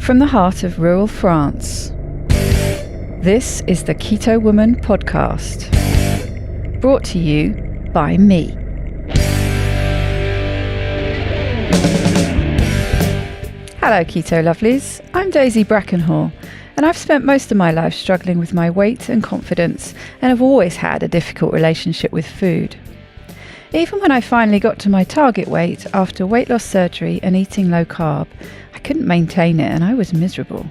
From the heart of rural France, this is the Keto Woman podcast, brought to you by me. Hello Keto Lovelies, I'm Daisy Brackenhall, and I've spent most of my life struggling with my weight and confidence, and have always had a difficult relationship with food. Even when I finally got to my target weight after weight loss surgery and eating low carb, I couldn't maintain it and I was miserable.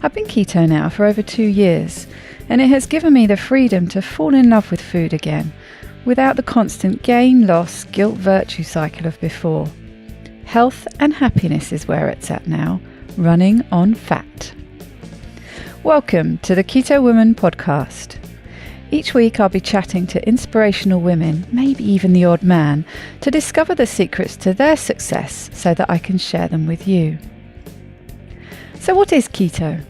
I've been keto now for over 2 years, and it has given me the freedom to fall in love with food again, without the constant gain, loss, guilt, virtue cycle of before. Health and happiness is where it's at now, running on fat. Welcome to the Keto Woman podcast. Each week I'll be chatting to inspirational women, maybe even the odd man, to discover the secrets to their success so that I can share them with you. So what is keto?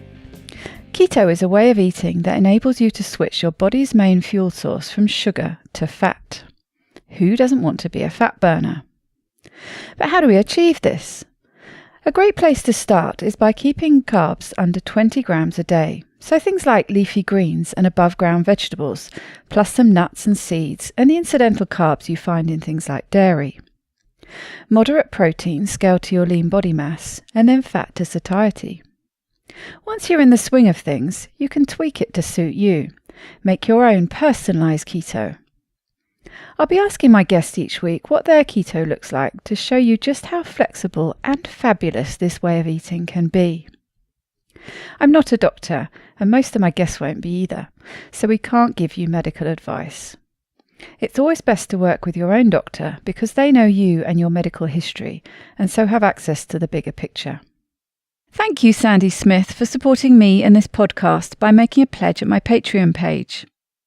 Keto is a way of eating that enables you to switch your body's main fuel source from sugar to fat. Who doesn't want to be a fat burner? But how do we achieve this? A great place to start is by keeping carbs under 20 grams a day. So things like leafy greens and above ground vegetables, plus some nuts and seeds and the incidental carbs you find in things like dairy. Moderate protein scaled to your lean body mass, and then fat to satiety. Once you're in the swing of things, you can tweak it to suit you. Make your own personalised keto. I'll be asking my guests each week what their keto looks like to show you just how flexible and fabulous this way of eating can be. I'm not a doctor, and most of my guests won't be either, so we can't give you medical advice. It's always best to work with your own doctor because they know you and your medical history, and so have access to the bigger picture. Thank you, Sandy Smith, for supporting me in this podcast by making a pledge at my Patreon page.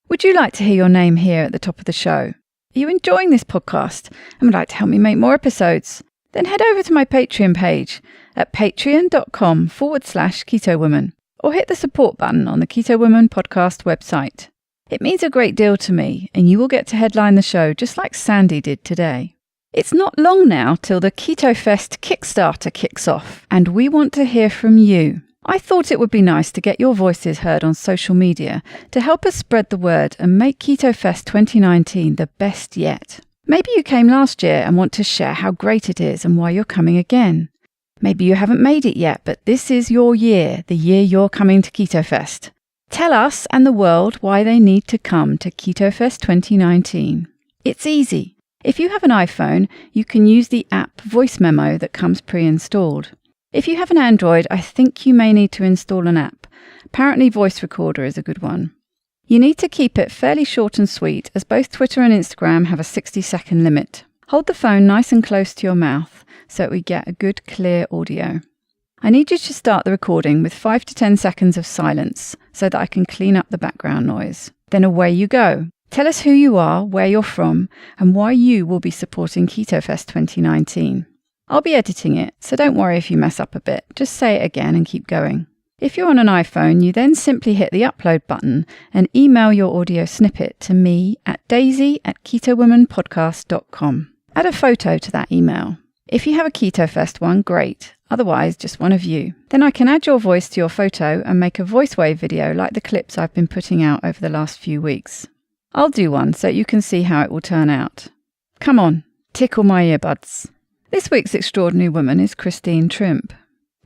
Would you like to hear your name here at the top of the show? Are you enjoying this podcast and would like to help me make more episodes? Then head over to my Patreon page at patreon.com/KetoWoman or hit the support button on the Keto Woman podcast website. It means a great deal to me, and you will get to headline the show just like Sandy did today. It's not long now till the Keto Fest Kickstarter kicks off, and we want to hear from you. I thought it would be nice to get your voices heard on social media to help us spread the word and make Keto Fest 2019 the best yet. Maybe you came last year and want to share how great it is and why you're coming again. Maybe you haven't made it yet, but this is your year, the year you're coming to Keto Fest. Tell us and the world why they need to come to Keto Fest 2019. It's easy. If you have an iPhone, you can use the app Voice Memo that comes pre-installed. If you have an Android, I think you may need to install an app. Apparently Voice Recorder is a good one. You need to keep it fairly short and sweet, as both Twitter and Instagram have a 60-second limit. Hold the phone nice and close to your mouth so that we get a good, clear audio. I need you to start the recording with 5 to 10 seconds of silence so that I can clean up the background noise. Then away you go. Tell us who you are, where you're from, and why you will be supporting Keto Fest 2019. I'll be editing it, so don't worry if you mess up a bit. Just say it again and keep going. If you're on an iPhone, you then simply hit the upload button and email your audio snippet to me at daisy@ketowomanpodcast.com. Add a photo to that email. If you have a Keto Fest one, great. Otherwise, just one of you. Then I can add your voice to your photo and make a voice wave video like the clips I've been putting out over the last few weeks. I'll do one so you can see how it will turn out. Come on, tickle my earbuds. This week's extraordinary woman is Christine Trimpe.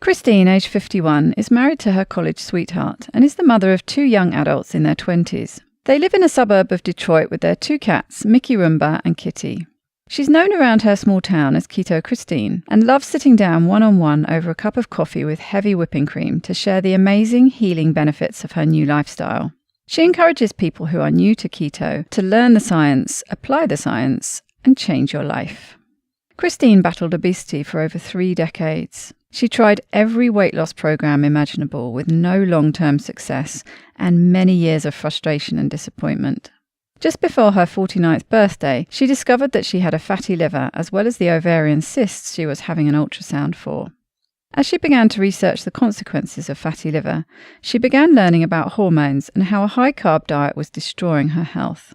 Christine, aged 51, is married to her college sweetheart and is the mother of 2 young adults in their 20s. They live in a suburb of Detroit with their 2 cats, Mickey Roomba and Kitty. She's known around her small town as Keto Christine and loves sitting down one-on-one over a cup of coffee with heavy whipping cream to share the amazing healing benefits of her new lifestyle. She encourages people who are new to keto to learn the science, apply the science, and change your life. Christine battled obesity for over 3 decades. She tried every weight loss program imaginable with no long-term success and many years of frustration and disappointment. Just before her 49th birthday, she discovered that she had a fatty liver as well as the ovarian cysts she was having an ultrasound for. As she began to research the consequences of fatty liver, she began learning about hormones and how a high-carb diet was destroying her health.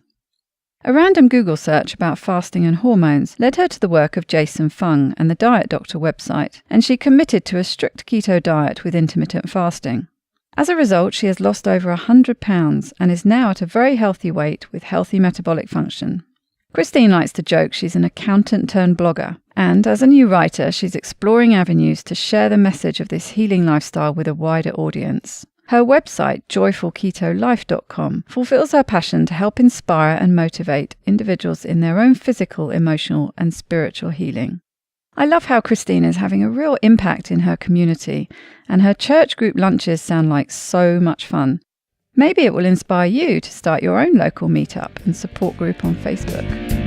A random Google search about fasting and hormones led her to the work of Jason Fung and the Diet Doctor website, and she committed to a strict keto diet with intermittent fasting. As a result, she has lost over 100 pounds and is now at a very healthy weight with healthy metabolic function. Christine likes to joke she's an accountant turned blogger, and as a new writer, she's exploring avenues to share the message of this healing lifestyle with a wider audience. Her website, joyfulketolife.com, fulfills her passion to help inspire and motivate individuals in their own physical, emotional, and spiritual healing. I love how Christine is having a real impact in her community, and her church group lunches sound like so much fun. Maybe it will inspire you to start your own local meetup and support group on Facebook.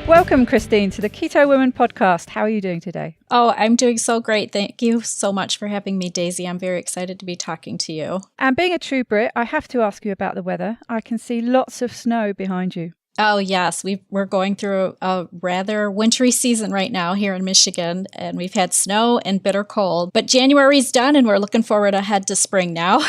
Welcome, Christine, to the Keto Women podcast. How are you doing today? Oh, I'm doing so great. Thank you so much for having me, Daisy. I'm very excited to be talking to you. And being a true Brit, I have to ask you about the weather. I can see lots of snow behind you. Oh, yes. We're going through a rather wintry season right now here in Michigan, and we've had snow and bitter cold. But January's done, and we're looking forward ahead to spring now.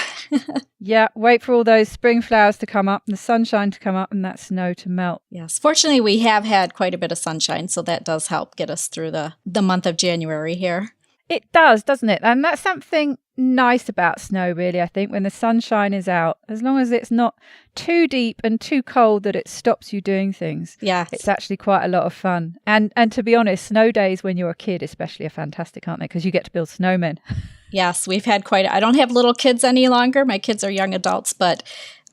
Yeah, wait for all those spring flowers to come up, and the sunshine to come up, and that snow to melt. Yes. Fortunately, we have had quite a bit of sunshine, so that does help get us through the month of January here. It does, doesn't it? And that's something nice about snow, really, I think, when the sunshine is out. As long as it's not too deep and too cold that it stops you doing things. Yes. It's actually quite a lot of fun. And to be honest, snow days when you're a kid especially are fantastic, aren't they? Because you get to build snowmen. Yes, we've had I don't have little kids any longer. My kids are young adults, but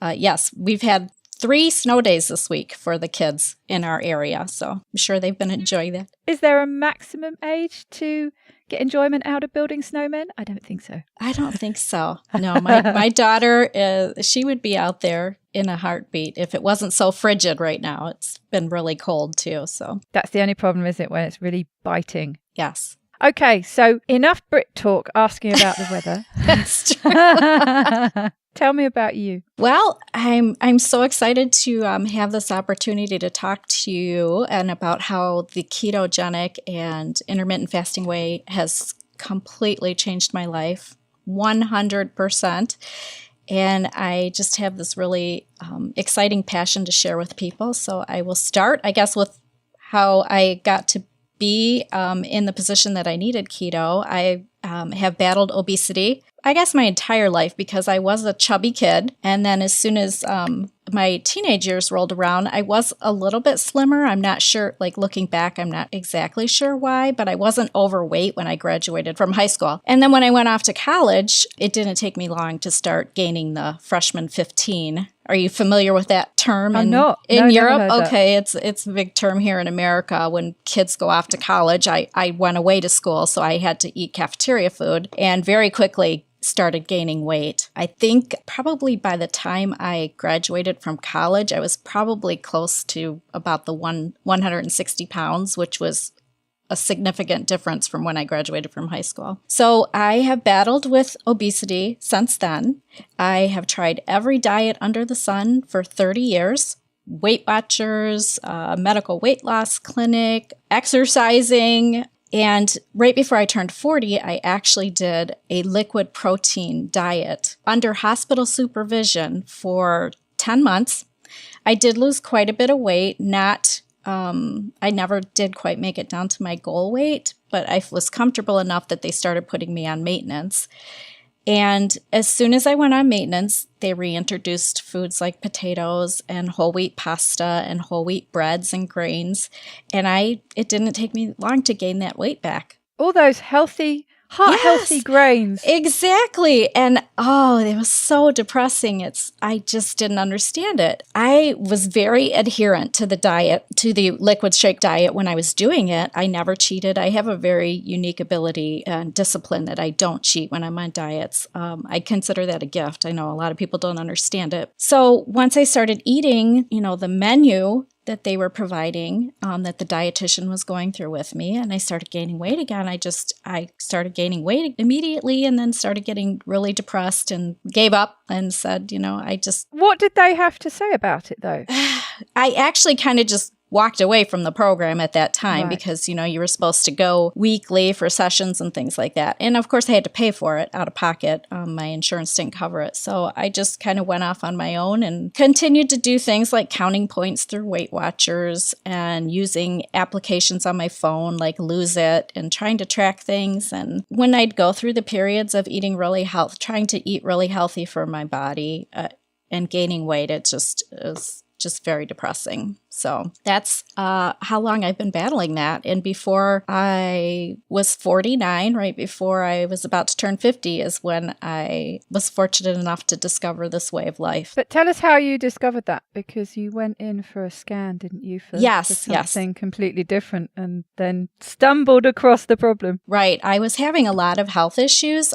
yes, we've had 3 snow days this week for the kids in our area. So I'm sure they've been enjoying that. Is there a maximum age to get enjoyment out of building snowmen? I don't think so. I don't think so. No, my daughter, she would be out there in a heartbeat if it wasn't so frigid right now. It's been really cold too. So that's the only problem, is it, when it's really biting? Yes. Okay, so enough Brit talk asking about the weather. That's true. Tell me about you. Well, I'm so excited to have this opportunity to talk to you and about how the ketogenic and intermittent fasting way has completely changed my life, 100%. And I just have this really exciting passion to share with people. So I will start, I guess, with how I got to be in the position that I needed keto. I have battled obesity, I guess, my entire life because I was a chubby kid. And then as soon as my teenage years rolled around, I was a little bit slimmer. I'm not sure, like looking back, I'm not exactly sure why, but I wasn't overweight when I graduated from high school. And then when I went off to college, it didn't take me long to start gaining the freshman 15. Are you familiar with that term in Europe? Okay, it's a big term here in America. When kids go off to college, I went away to school, so I had to eat cafeteria food and very quickly started gaining weight. I think probably by the time I graduated from college, I was probably close to about the 160 pounds, which was a significant difference from when I graduated from high school. So I have battled with obesity since then. I have tried every diet under the sun for 30 years. Weight Watchers, medical weight loss clinic, exercising. And right before I turned 40, I actually did a liquid protein diet under hospital supervision for 10 months. I did lose quite a bit of weight, I never did quite make it down to my goal weight, but I was comfortable enough that they started putting me on maintenance. And as soon as I went on maintenance, they reintroduced foods like potatoes and whole wheat pasta and whole wheat breads and grains. And it didn't take me long to gain that weight back. All those healthy, heart-healthy grains. Exactly. And it was so depressing. I just didn't understand it. I was very adherent to the diet, to the liquid shake diet when I was doing it. I never cheated. I have a very unique ability and discipline that I don't cheat when I'm on diets. I consider that a gift. I know a lot of people don't understand it. So once I started eating, the menu that they were providing, that the dietitian was going through with me, and I started gaining weight again. I started gaining weight immediately and then started getting really depressed and gave up and said, What did they have to say about it, though? I actually kind of just walked away from the program at that time Right. because, you were supposed to go weekly for sessions and things like that. And of course, I had to pay for it out of pocket. My insurance didn't cover it. So I just kind of went off on my own and continued to do things like counting points through Weight Watchers and using applications on my phone like Lose It and trying to track things. And when I'd go through the periods of eating really trying to eat really healthy for my body and gaining weight, it just is just very depressing. So that's how long I've been battling that. And before I was 49, right before I was about to turn 50, is when I was fortunate enough to discover this way of life. But tell us how you discovered that, because you went in for a scan, didn't you? For something completely different, and then stumbled across the problem. Right. I was having a lot of health issues.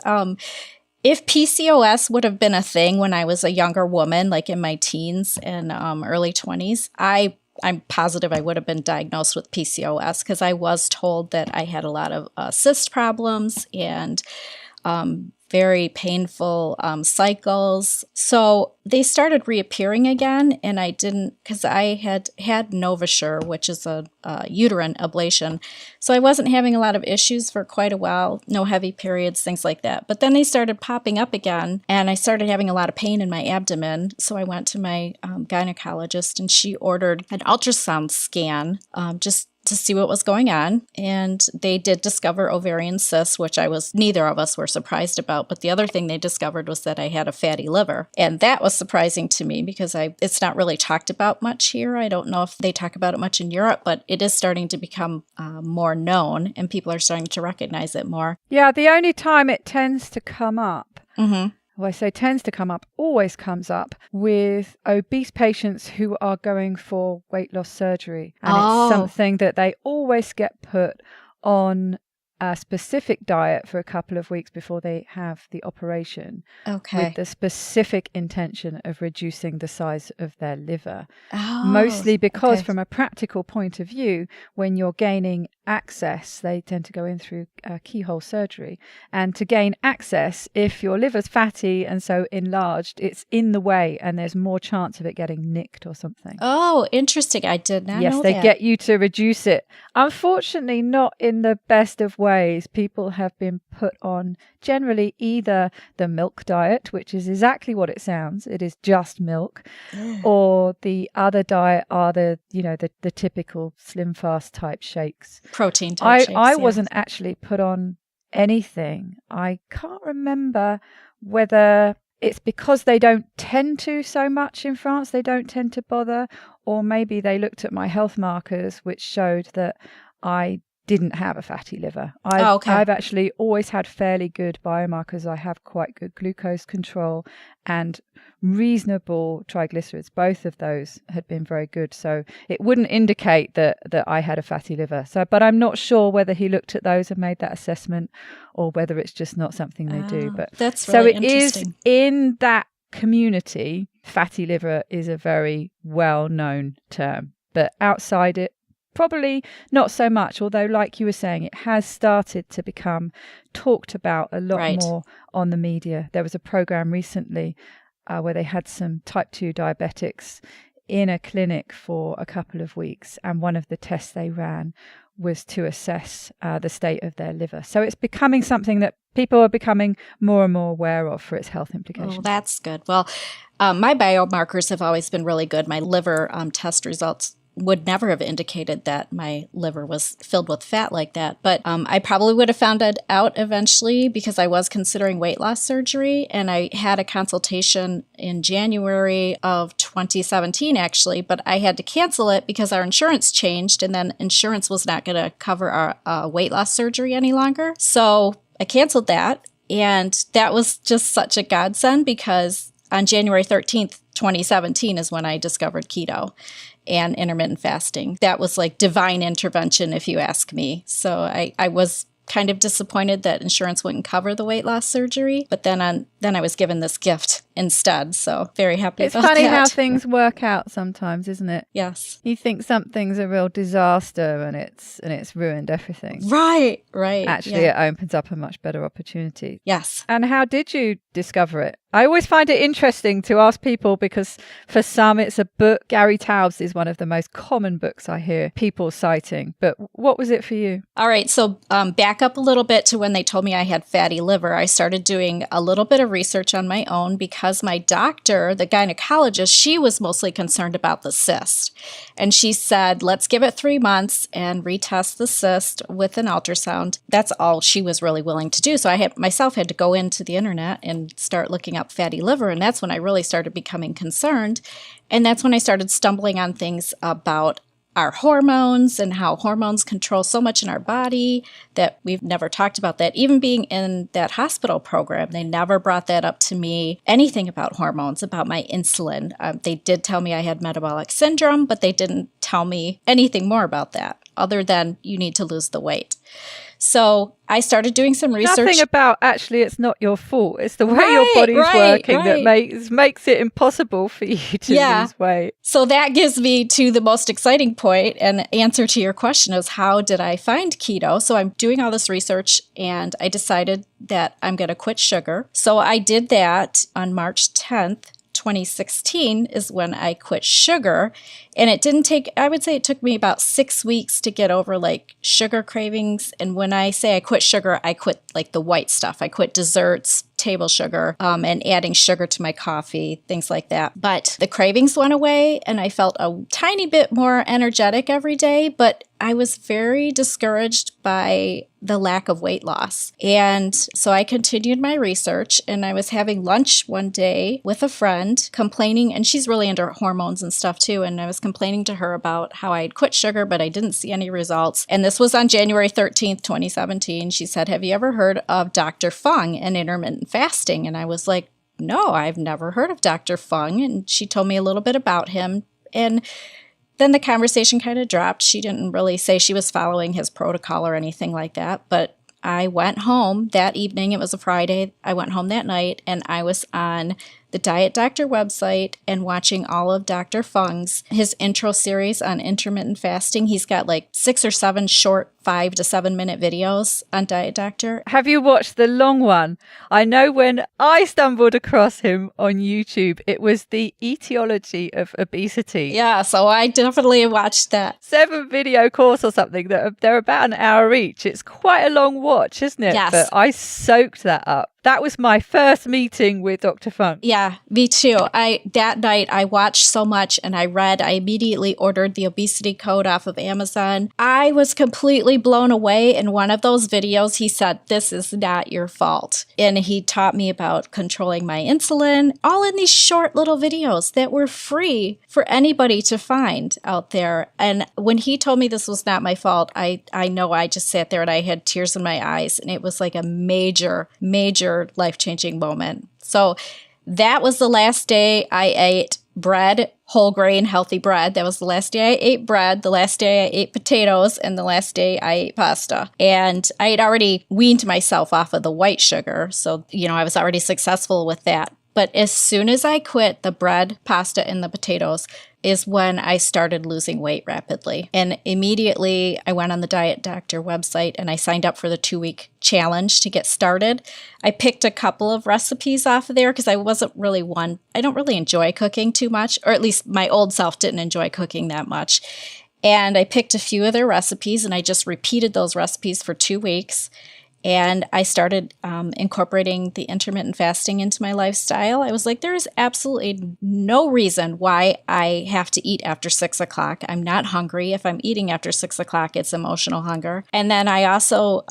If PCOS would have been a thing when I was a younger woman, like in my teens and early 20s, I'm positive I would have been diagnosed with PCOS because I was told that I had a lot of cyst problems and very painful cycles. So they started reappearing again, and I didn't, because I had Novasure, which is a uterine ablation. So I wasn't having a lot of issues for quite a while, no heavy periods, things like that. But then they started popping up again, and I started having a lot of pain in my abdomen. So I went to my gynecologist, and she ordered an ultrasound scan just to see what was going on. And they did discover ovarian cysts, which neither of us were surprised about. But the other thing they discovered was that I had a fatty liver. And that was surprising to me because it's not really talked about much here. I don't know if they talk about it much in Europe, but it is starting to become more known and people are starting to recognize it more. Yeah, the only time it tends to come up, well, I say tends to come up, always comes up with obese patients who are going for weight loss surgery. And it's something that they always get put on a specific diet for a couple of weeks before they have the operation. Okay. With the specific intention of reducing the size of their liver. Mostly because from a practical point of view, when you're gaining access, they tend to go in through keyhole surgery. And to gain access, if your liver's fatty and so enlarged, it's in the way and there's more chance of it getting nicked or something. Oh, interesting. I did not know that. Yes, they get you to reduce it. Unfortunately, not in the best of ways. People have been put on generally either the milk diet, which is exactly what it sounds. It is just milk. Or the other diet are the typical slim fast type shakes. Protein type shakes. I wasn't actually put on anything. I can't remember whether it's because they don't tend to so much in France. They don't tend to bother. Or maybe they looked at my health markers, which showed that I didn't have a fatty liver. I've actually always had fairly good biomarkers. I have quite good glucose control and reasonable triglycerides. Both of those had been very good. So it wouldn't indicate that I had a fatty liver. But I'm not sure whether he looked at those and made that assessment or whether it's just not something they do. But that's really interesting. So it is in that community, fatty liver is a very well-known term. But outside it, probably not so much, although like you were saying, it has started to become talked about a lot more on the media. There was a program recently where they had some type 2 diabetics in a clinic for a couple of weeks, and one of the tests they ran was to assess the state of their liver. So it's becoming something that people are becoming more and more aware of for its health implications. Oh, that's good. Well, my biomarkers have always been really good. My liver test results would never have indicated that my liver was filled with fat like that. But I probably would have found it out eventually because I was considering weight loss surgery. And I had a consultation in January of 2017, actually, but I had to cancel it because our insurance changed and then insurance was not going to cover our weight loss surgery any longer. So I canceled that. And that was just such a godsend because on January 13th, 2017 is when I discovered keto and intermittent fasting. That was like divine intervention, if you ask me. So I was kind of disappointed that insurance wouldn't cover the weight loss surgery. But then on then I was given this gift instead. So very happy It's about that. funny how things work out sometimes, isn't it? Yes. You think something's a real disaster and it's ruined everything. Right. Actually, it opens up a much better opportunity. Yes. And how did you discover it? I always find it interesting to ask people because for some it's a book. Gary Taubes is one of the most common books I hear people citing. But what was it for you? All right. So back up a little bit to when they told me I had fatty liver. I started doing a little bit of research on my own because my doctor, the gynecologist, she was mostly concerned about the cyst. And she said, let's give it 3 months and retest the cyst with an ultrasound. That's all she was really willing to do. So I myself had to go into the internet and start looking up fatty liver. And that's when I really started becoming concerned. And that's when I started stumbling on things about our hormones and how hormones control so much in our body that we've never talked about that. Even being in that hospital program, they never brought that up to me, anything about hormones, about my insulin. They did tell me I had metabolic syndrome, but they didn't tell me anything more about that other than you need to lose the weight. So I started doing some research. Nothing about actually it's not your fault. It's the way your body's working that makes it impossible for you to lose weight. So that gives me to the most exciting point, and answer to your question is how did I find keto? So I'm doing all this research and I decided that I'm going to quit sugar. So I did that on March 10th. 2016 is when I quit sugar. And it didn't take, I would say it took me about 6 weeks to get over like sugar cravings. And when I say I quit sugar, I quit like the white stuff. I quit desserts, table sugar, and adding sugar to my coffee, things like that. But the cravings went away and I felt a tiny bit more energetic every day, but I was very discouraged by the lack of weight loss. And so I continued my research and I was having lunch one day with a friend complaining, and she's really into hormones and stuff too. And I was complaining to her about how I had quit sugar, but I didn't see any results. And this was on January 13th, 2017. She said, have you ever heard of Dr. Fung and intermittent fasting? And I was like, no, I've never heard of Dr. Fung. And she told me a little bit about him. And then the conversation kind of dropped. She didn't really say she was following his protocol or anything like that. But I went home that evening. It was a Friday. I went home that night and I was on the Diet Doctor website and watching all of Dr. Fung's, his intro series on intermittent fasting. He's got like 6 or 7 short 5 to 7 minute videos on Diet Doctor. Have you watched the long one? I know when I stumbled across him on YouTube, it was the etiology of obesity. Yeah, so I definitely watched that. 7-video course or something. They're about an hour each. It's quite a long watch, isn't it? Yes. But I soaked that up. That was my first meeting with Dr. Fung. Yeah, me too. That night I watched so much and I immediately ordered the obesity code off of Amazon. I was completely blown away. In one of those videos, he said, this is not your fault. And he taught me about controlling my insulin, all in these short little videos that were free for anybody to find out there. And when he told me this was not my fault, I know I just sat there and I had tears in my eyes. And it was like a major, major life-changing moment. So that was the last day I ate bread, whole grain, healthy bread. That was the last day I ate bread, the last day I ate potatoes, and the last day I ate pasta. And I had already weaned myself off of the white sugar. So, I was already successful with that. But as soon as I quit the bread, pasta, and the potatoes is when I started losing weight rapidly. And immediately I went on the Diet Doctor website and I signed up for the 2-week challenge to get started. I picked a couple of recipes off of there because I don't really enjoy cooking too much, or at least my old self didn't enjoy cooking that much. And I picked a few of their recipes and I just repeated those recipes for 2 weeks. And I started incorporating the intermittent fasting into my lifestyle. I was like, there is absolutely no reason why I have to eat after 6 o'clock. I'm not hungry. If I'm eating after 6 o'clock, it's emotional hunger. And then I also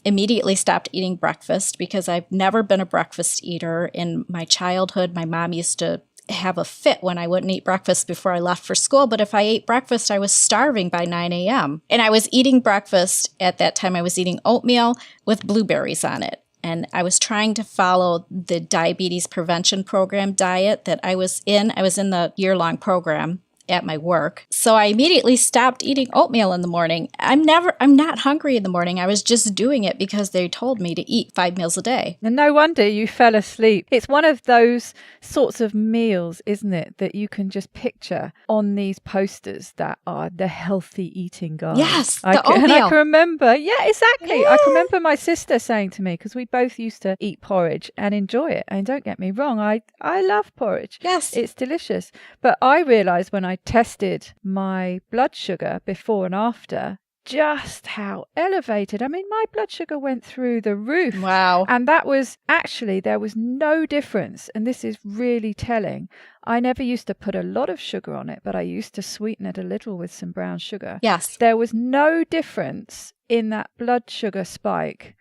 immediately stopped eating breakfast because I've never been a breakfast eater. In my childhood, my mom used to have a fit when I wouldn't eat breakfast before I left for school. But if I ate breakfast, I was starving by 9 a.m. And I was eating breakfast at that time. I was eating oatmeal with blueberries on it. And I was trying to follow the diabetes prevention program diet that I was in. I was in the year-long program. at my work. So I immediately stopped eating oatmeal in the morning. I'm not hungry in the morning. I was just doing it because they told me to eat 5 meals a day. And no wonder you fell asleep. It's one of those sorts of meals, isn't it, that you can just picture on these posters that are the healthy eating guide. Yes, the oatmeal. And I can remember, yeah, exactly. Yeah. I can remember my sister saying to me, because we both used to eat porridge and enjoy it. And don't get me wrong, I love porridge. Yes. It's delicious. But I realised when I tested my blood sugar before and after, just how elevated. I mean, my blood sugar went through the roof. Wow. And that was actually, there was no difference. And this is really telling. I never used to put a lot of sugar on it, but I used to sweeten it a little with some brown sugar. Yes. There was no difference in that blood sugar spike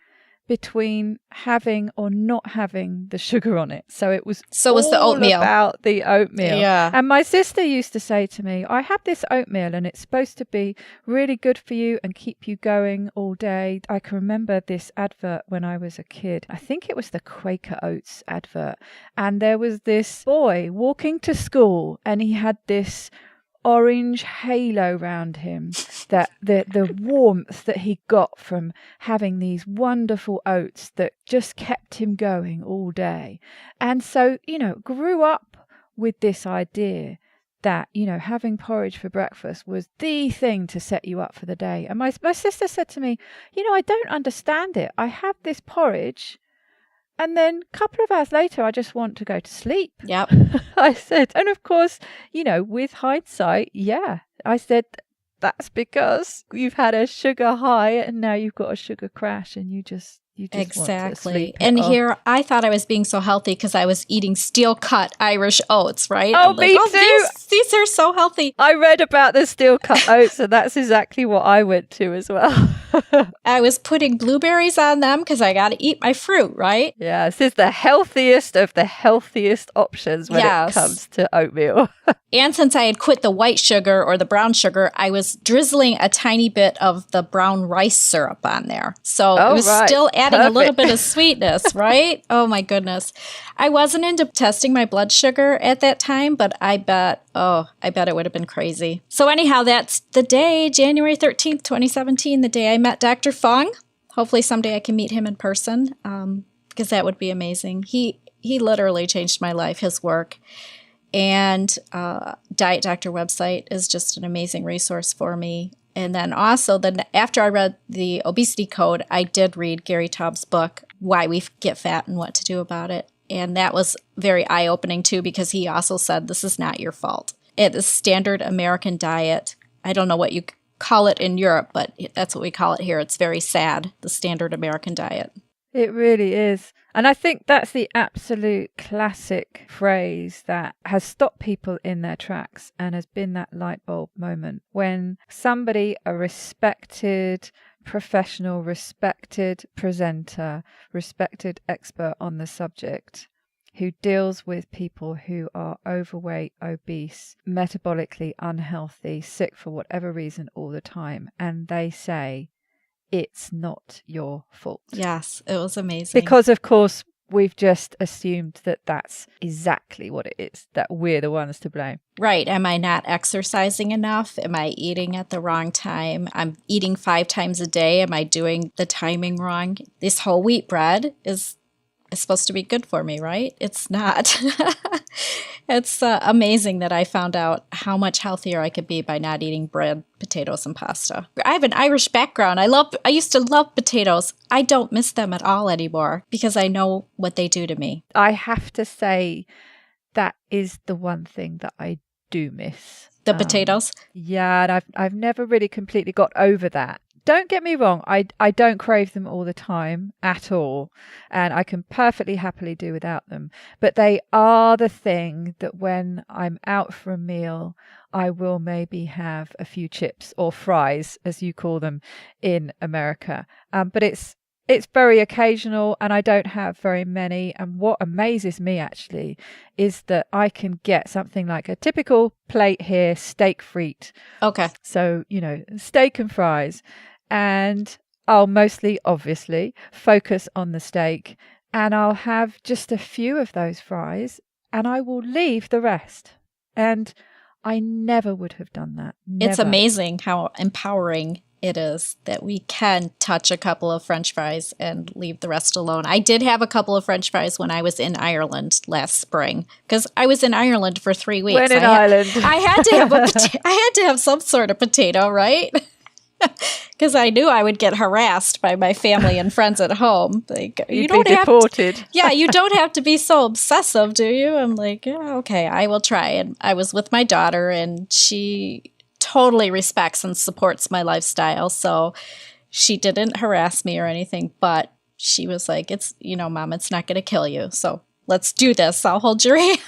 between having or not having the sugar on it. So it was the oatmeal. About the oatmeal. Yeah. And my sister used to say to me, I have this oatmeal and it's supposed to be really good for you and keep you going all day. I can remember this advert when I was a kid. I think it was the Quaker Oats advert. And there was this boy walking to school and he had this orange halo round him, that the warmth that he got from having these wonderful oats that just kept him going all day. And so, grew up with this idea that, having porridge for breakfast was the thing to set you up for the day. And my sister said to me, I don't understand it. I have this porridge and then a couple of hours later, I just want to go to sleep. Yep. I said, and of course, with hindsight, yeah, I said, that's because you've had a sugar high and now you've got a sugar crash and you just exactly. want to sleep. And here, I thought I was being so healthy because I was eating steel-cut Irish oats, right? Oh, me too. These are so healthy. I read about the steel-cut oats, and that's exactly what I went to as well. I was putting blueberries on them because I got to eat my fruit, right? Yeah, this is the healthiest of the healthiest options when it comes to oatmeal. And since I had quit the white sugar or the brown sugar, I was drizzling a tiny bit of the brown rice syrup on there. So it was still adding a little bit of sweetness, right? Oh my goodness. I wasn't into testing my blood sugar at that time, but I bet it would have been crazy. So anyhow, that's the day, January 13th, 2017, the day I met Dr. Fung. Hopefully someday I can meet him in person, because that would be amazing. He literally changed my life, his work. And Diet Doctor website is just an amazing resource for me. And then also, after I read the obesity code, I did read Gary Taub's book, Why We Get Fat and What to Do About It. And that was very eye-opening too, because he also said, this is not your fault. It is standard American diet. I don't know what you call it in Europe, but that's what we call it here. It's very sad, the standard American diet. It really is. And I think that's the absolute classic phrase that has stopped people in their tracks and has been that light bulb moment when somebody, a respected professional, respected presenter, respected expert on the subject, who deals with people who are overweight, obese, metabolically unhealthy, sick for whatever reason all the time, and they say, it's not your fault. Yes, it was amazing. Because, of course, we've just assumed that that's exactly what it is, that we're the ones to blame. Right. Am I not exercising enough? Am I eating at the wrong time? I'm eating 5 times a day. Am I doing the timing wrong? This whole wheat bread is supposed to be good for me, right? It's not. It's amazing that I found out how much healthier I could be by not eating bread, potatoes, and pasta. I have an Irish background. I used to love potatoes. I don't miss them at all anymore because I know what they do to me. I have to say that is the one thing that I do miss. The potatoes? Yeah, and I've never really completely got over that. Don't get me wrong, I don't crave them all the time at all, and I can perfectly happily do without them. But they are the thing that when I'm out for a meal, I will maybe have a few chips or fries, as you call them in America. But it's very occasional, and I don't have very many. And what amazes me actually is that I can get something like a typical plate here, steak frite. Okay. So, steak and fries. And I'll mostly, obviously, focus on the steak, and I'll have just a few of those fries and I will leave the rest. And I never would have done that. It's Never. amazing how empowering it is that we can touch a couple of French fries and leave the rest alone. I did have a couple of French fries when I was in Ireland last spring, because I was in Ireland for 3 weeks. When in Ireland. I had to have I had to have some sort of potato, right? Because I knew I would get harassed by my family and friends at home. Like, You'd be deported. Yeah, you don't have to be so obsessive, do you? I'm like, yeah, okay, I will try. And I was with my daughter, and she totally respects and supports my lifestyle. So she didn't harass me or anything, but she was like, it's, Mom, it's not going to kill you. So let's do this. I'll hold your hand.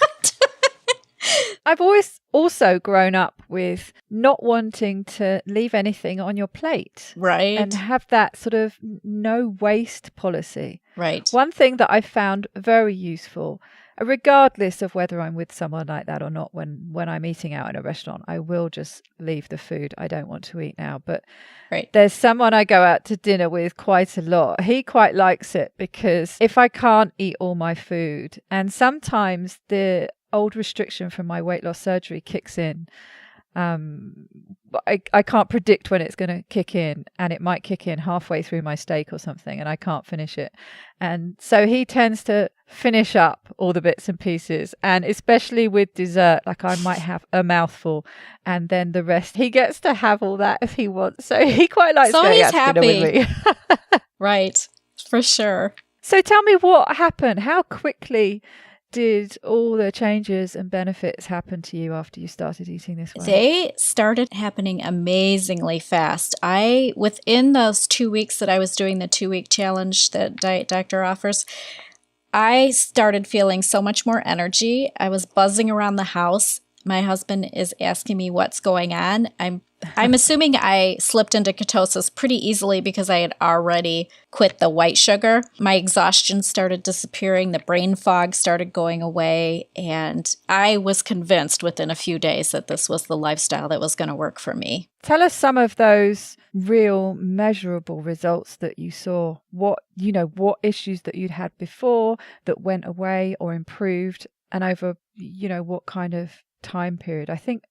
I've always also grown up with not wanting to leave anything on your plate. Right. And have that sort of no waste policy. Right. One thing that I found very useful, regardless of whether I'm with someone like that or not, when I'm eating out in a restaurant, I will just leave the food. I don't want to eat now. But right. There's someone I go out to dinner with quite a lot. He quite likes it because if I can't eat all my food, and sometimes the old restriction from my weight loss surgery kicks in. I can't predict when it's going to kick in, and it might kick in halfway through my steak or something, and I can't finish it. And so he tends to finish up all the bits and pieces, and especially with dessert, like I might have a mouthful, and then the rest he gets to have all that if he wants. So he quite likes going out to dinner with me. Right, for sure. So tell me what happened. How quickly did all the changes and benefits happen to you after you started eating this way? They started happening amazingly fast. Within those 2 weeks that I was doing the 2-week challenge that Diet Doctor offers, I started feeling so much more energy. I was buzzing around the house. My husband is asking me what's going on. I'm assuming I slipped into ketosis pretty easily because I had already quit the white sugar. My exhaustion started disappearing. The brain fog started going away. And I was convinced within a few days that this was the lifestyle that was going to work for me. Tell us some of those real measurable results that you saw. What issues that you'd had before that went away or improved, and over, what kind of time period. I think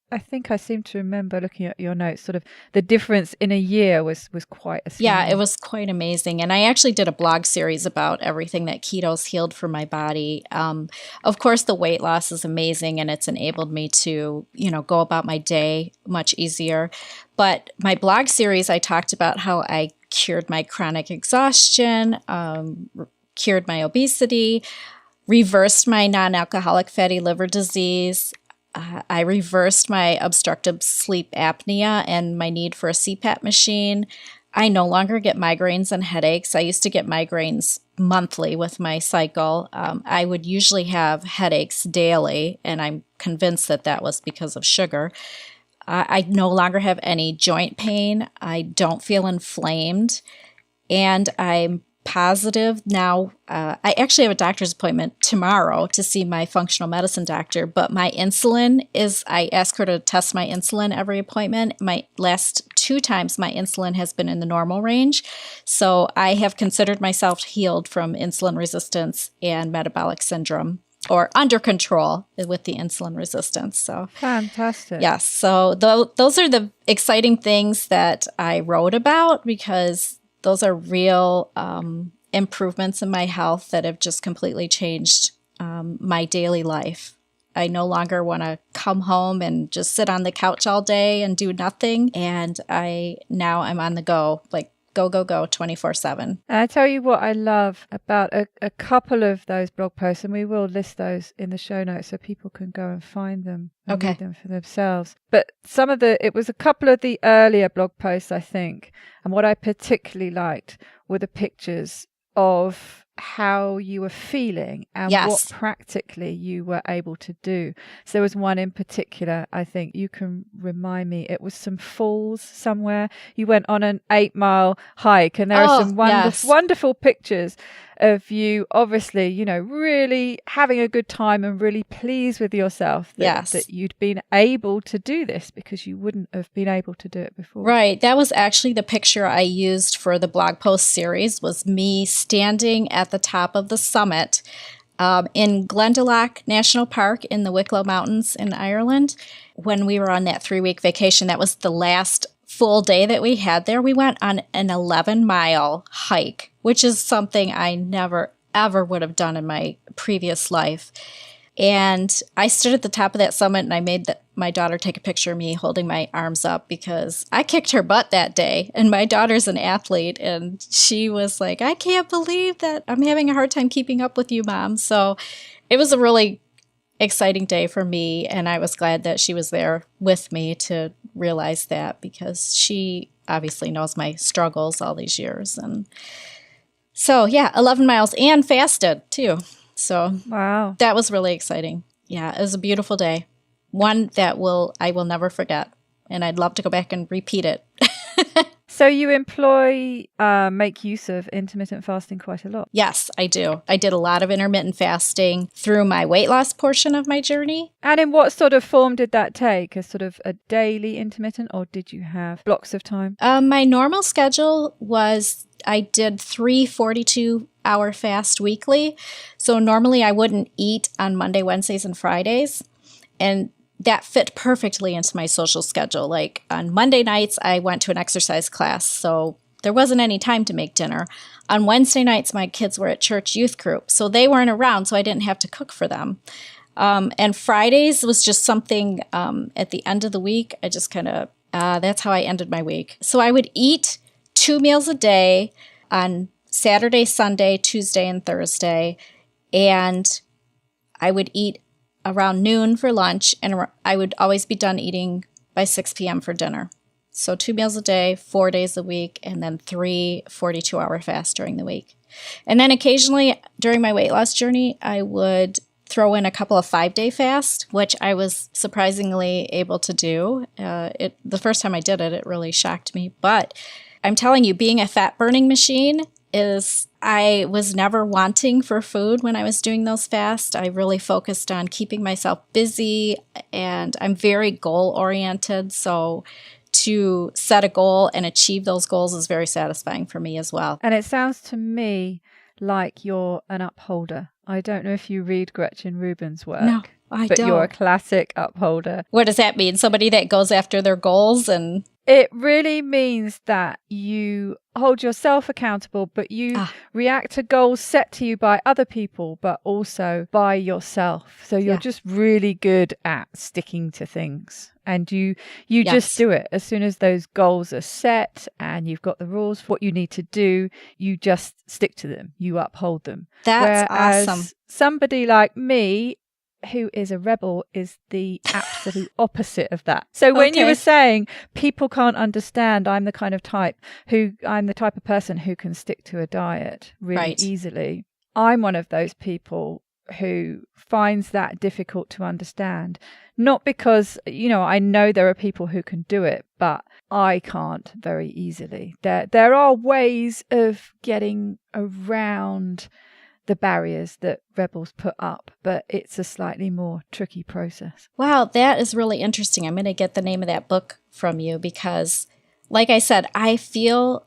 I seem to remember looking at your notes, sort of the difference in a year was quite astounding. Yeah, it was quite amazing. And I actually did a blog series about everything that keto's healed for my body. Of course, the weight loss is amazing, and it's enabled me to, go about my day much easier. But my blog series, I talked about how I cured my chronic exhaustion, cured my obesity, reversed my non-alcoholic fatty liver disease. I reversed my obstructive sleep apnea and my need for a CPAP machine. I no longer get migraines and headaches. I used to get migraines monthly with my cycle. I would usually have headaches daily, and I'm convinced that that was because of sugar. I no longer have any joint pain. I don't feel inflamed, and I'm positive now. I actually have a doctor's appointment tomorrow to see my functional medicine doctor, but my insulin I ask her to test my insulin every appointment. My last 2 times my insulin has been in the normal range. So I have considered myself healed from insulin resistance and metabolic syndrome, or under control with the insulin resistance. So fantastic. Yes. So those are the exciting things that I wrote about, because those are real improvements in my health that have just completely changed my daily life. I no longer want to come home and just sit on the couch all day and do nothing. And I'm on the go, like go 24/7. And I tell you what I love about a couple of those blog posts, and we will list those in the show notes so people can go and find them and read them for themselves. But it was a couple of the earlier blog posts, I think, and what I particularly liked were the pictures of how you were feeling and what practically you were able to do. So there was one in particular, I think you can remind me, it was some falls somewhere. You went on an 8-mile hike, and there are some wonderful pictures of you, obviously, really having a good time and really pleased with yourself that you'd been able to do this, because you wouldn't have been able to do it before. Right. That was actually the picture I used for the blog post series, was me standing at the top of the summit. in Glendalough National Park in the Wicklow Mountains in Ireland. When we were on that 3-week vacation, that was the last full day that we had there. We went on an 11-mile hike, which is something I never, ever would have done in my previous life. And I stood at the top of that summit and I made my daughter take a picture of me holding my arms up because I kicked her butt that day. And my daughter's an athlete and she was like, I can't believe that I'm having a hard time keeping up with you, Mom. So it was a really exciting day for me. And I was glad that she was there with me to realize that because she obviously knows my struggles all these years. And so, yeah, 11 miles and fasted too. So wow, that was really exciting. Yeah, it was a beautiful day. One that I will never forget. And I'd love to go back and repeat it. So you make use of intermittent fasting quite a lot? Yes, I do. I did a lot of intermittent fasting through my weight loss portion of my journey. And in what sort of form did that take? A sort of a daily intermittent, or did you have blocks of time? My normal schedule was I did 3 42-hour fast weekly. So normally I wouldn't eat on Monday, Wednesdays, and Fridays. And that fit perfectly into my social schedule. Like on Monday nights, I went to an exercise class, so there wasn't any time to make dinner. On Wednesday nights, my kids were at church youth group, so they weren't around, so I didn't have to cook for them. And Fridays was just something at the end of the week. I just kind of, that's how I ended my week. So I would eat 2 meals a day on Saturday, Sunday, Tuesday, and Thursday, and I would eat around noon for lunch, and I would always be done eating by 6 p.m. for dinner. So 2 meals a day, 4 days a week, and then 3 42-hour fasts during the week. And then occasionally during my weight loss journey, I would throw in a couple of 5-day fasts, which I was surprisingly able to do. The first time I did it, it really shocked me. But I'm telling you, being a fat burning machine I was never wanting for food when I was doing those fasts. I really focused on keeping myself busy, and I'm very goal oriented. So to set a goal and achieve those goals is very satisfying for me as well. And it sounds to me like you're an upholder. I don't know if you read Gretchen Rubin's work. No, I but don't. You're a classic upholder. What does that mean? Somebody that goes after their goals and... It really means that you hold yourself accountable, but you react to goals set to you by other people, but also by yourself. So you're just really good at sticking to things. And you just do it. As soon as those goals are set and you've got the rules for what you need to do, you just stick to them. You uphold them. That's Whereas awesome. Somebody like me, who is a rebel, is the absolute opposite of that. So when you were saying people can't understand, I'm the type of person who can stick to a diet really easily. I'm one of those people who finds that difficult to understand. Not because, I know there are people who can do it, but I can't very easily. There are ways of getting around the barriers that rebels put up, but it's a slightly more tricky process. Wow, that is really interesting. I'm going to get the name of that book from you because, like I said,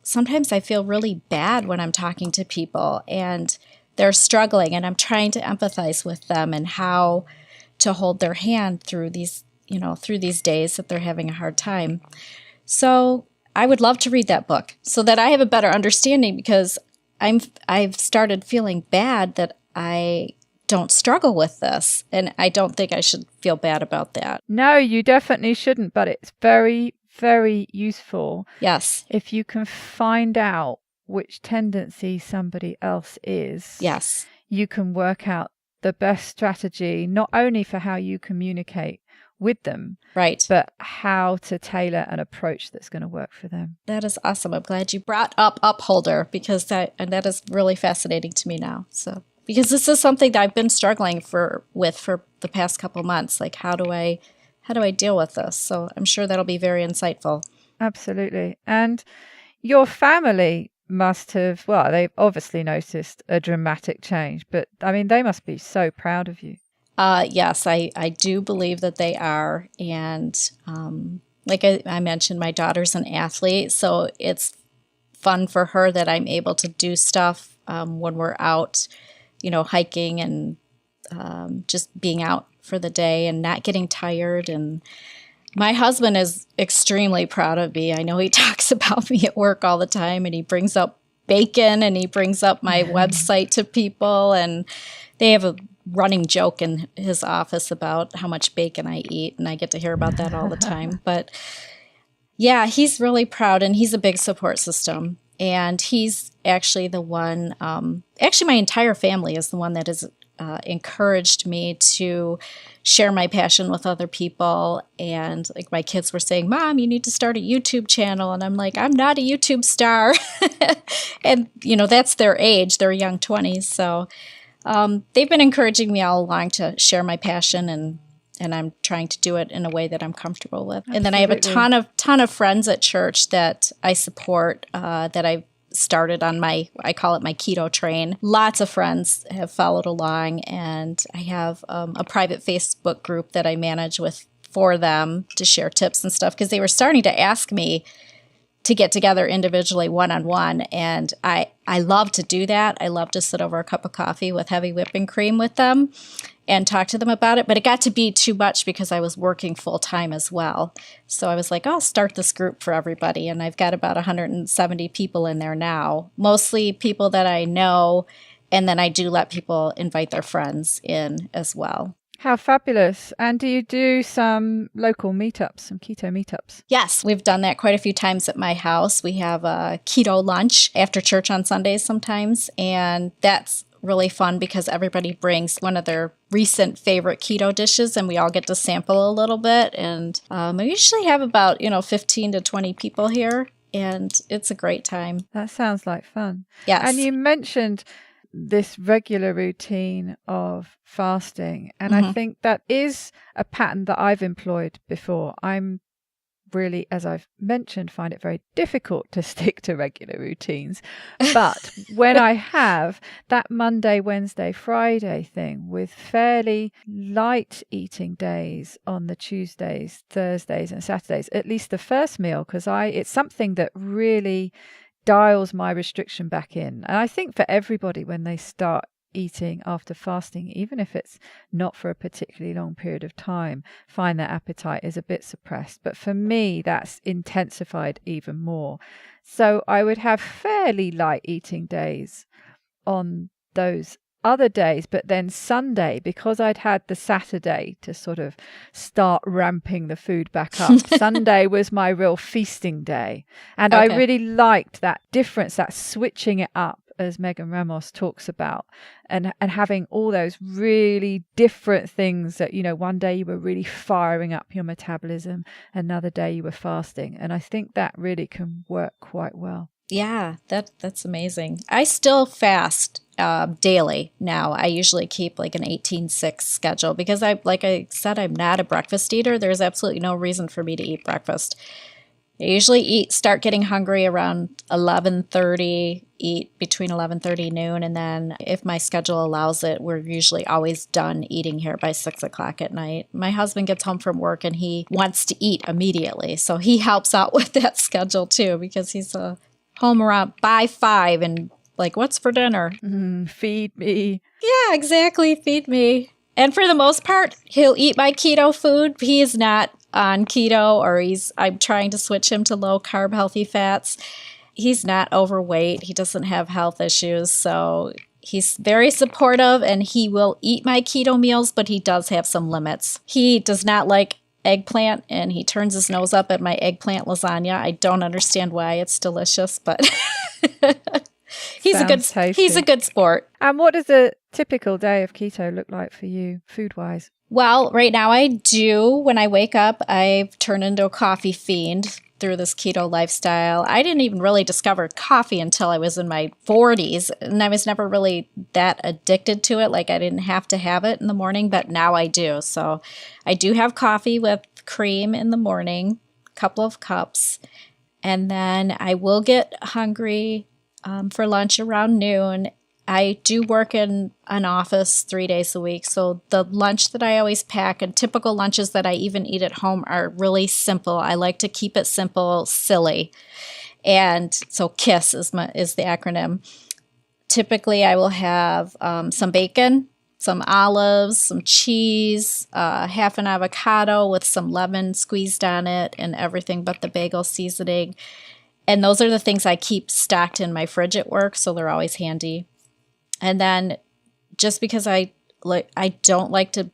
sometimes I feel really bad when I'm talking to people and they're struggling, and I'm trying to empathize with them and how to hold their hand through these days that they're having a hard time. So I would love to read that book so that I have a better understanding, because I've started feeling bad that I don't struggle with this, and I don't think I should feel bad about that. No, you definitely shouldn't, but it's very, very useful. Yes. If you can find out which tendency somebody else is, yes, you can work out the best strategy, not only for how you communicate with them, right, but how to tailor an approach that's going to work for them. That is awesome. I'm glad you brought up upholder, because that is really fascinating to me now. So, because this is something that I've been struggling with for the past couple months. Like, how do I deal with this? So I'm sure that'll be very insightful. Absolutely. And your family must have, they've obviously noticed a dramatic change, but I mean, they must be so proud of you. Yes, I do believe that they are. And like I mentioned, my daughter's an athlete, so it's fun for her that I'm able to do stuff when we're out hiking and just being out for the day and not getting tired. And my husband is extremely proud of me. I know he talks about me at work all the time, and he brings up bacon and he brings up my website to people, and they have a running joke in his office about how much bacon I eat, and I get to hear about that all the time. But yeah, he's really proud, and he's a big support system. And he's actually the one, actually my entire family is the one that has encouraged me to share my passion with other people. And like my kids were saying, Mom, you need to start a YouTube channel. And I'm like, I'm not a YouTube star. And, that's their age. They're young 20s. So they've been encouraging me all along to share my passion, and I'm trying to do it in a way that I'm comfortable with. Absolutely. And then I have a ton of friends at church that I support, that I've started on I call it my keto train. Lots of friends have followed along, and I have a private Facebook group that I manage for them to share tips and stuff, because they were starting to ask me to get together individually one-on-one. And I love to do that. I love to sit over a cup of coffee with heavy whipping cream with them and talk to them about it. But it got to be too much because I was working full-time as well. So I was like, I'll start this group for everybody. And I've got about 170 people in there now, mostly people that I know. And then I do let people invite their friends in as well. How fabulous. And do you do some local meetups, some keto meetups? Yes, we've done that quite a few times at my house. We have a keto lunch after church on Sundays sometimes, and that's really fun because everybody brings one of their recent favorite keto dishes, and we all get to sample a little bit. And we usually have about 15 to 20 people here, and it's a great time. That sounds like fun. Yes. And you mentioned this regular routine of fasting, and I think that is a pattern that I've employed before. I'm really, as I've mentioned, find it very difficult to stick to regular routines. But when I have that Monday, Wednesday, Friday thing with fairly light eating days on the Tuesdays, Thursdays and Saturdays, at least the first meal, because it's something that really dials my restriction back in. And I think for everybody, when they start eating after fasting, even if it's not for a particularly long period of time, find their appetite is a bit suppressed. But for me, that's intensified even more. So I would have fairly light eating days on those other days, but then Sunday, because I'd had the Saturday to sort of start ramping the food back up, Sunday was my real feasting day. And I really liked that difference, that switching it up, as Megan Ramos talks about, and having all those really different things that, one day you were really firing up your metabolism, another day you were fasting. And I think that really can work quite well. Yeah, that's amazing. I still fast daily now. I usually keep like an 18-6 schedule because like I said, I'm not a breakfast eater. There's absolutely no reason for me to eat breakfast. I usually start getting hungry around 11:30, eat between 11:30 noon, and then if my schedule allows it, we're usually always done eating here by 6 o'clock at night. My husband gets home from work and he wants to eat immediately, so he helps out with that schedule too because he's home around by 5 and like, what's for dinner? Feed me. Yeah, exactly. Feed me. And for the most part, he'll eat my keto food. He is not on keto, or I'm trying to switch him to low carb, healthy fats. He's not overweight. He doesn't have health issues. So he's very supportive and he will eat my keto meals, but he does have some limits. He does not like eggplant and he turns his nose up at my eggplant lasagna. I don't understand why. It's delicious, but he's a good sport. And what does a typical day of keto look like for you, food-wise? Well, right now I do. When I wake up, I've turned into a coffee fiend through this keto lifestyle. I didn't even really discover coffee until I was in my 40s, and I was never really that addicted to it. Like I didn't have to have it in the morning, but now I do. So I do have coffee with cream in the morning, a couple of cups, and then I will get hungry for lunch around noon. I do work in an office 3 days a week, so the lunch that I always pack and typical lunches that I even eat at home are really simple. I like to keep it simple, silly. And so KISS is the acronym. typically I will have some bacon, some olives, some cheese, half an avocado with some lemon squeezed on it, and everything but the bagel seasoning. And those are the things I keep stocked in my fridge at work, so they're always handy. And then just because I don't like to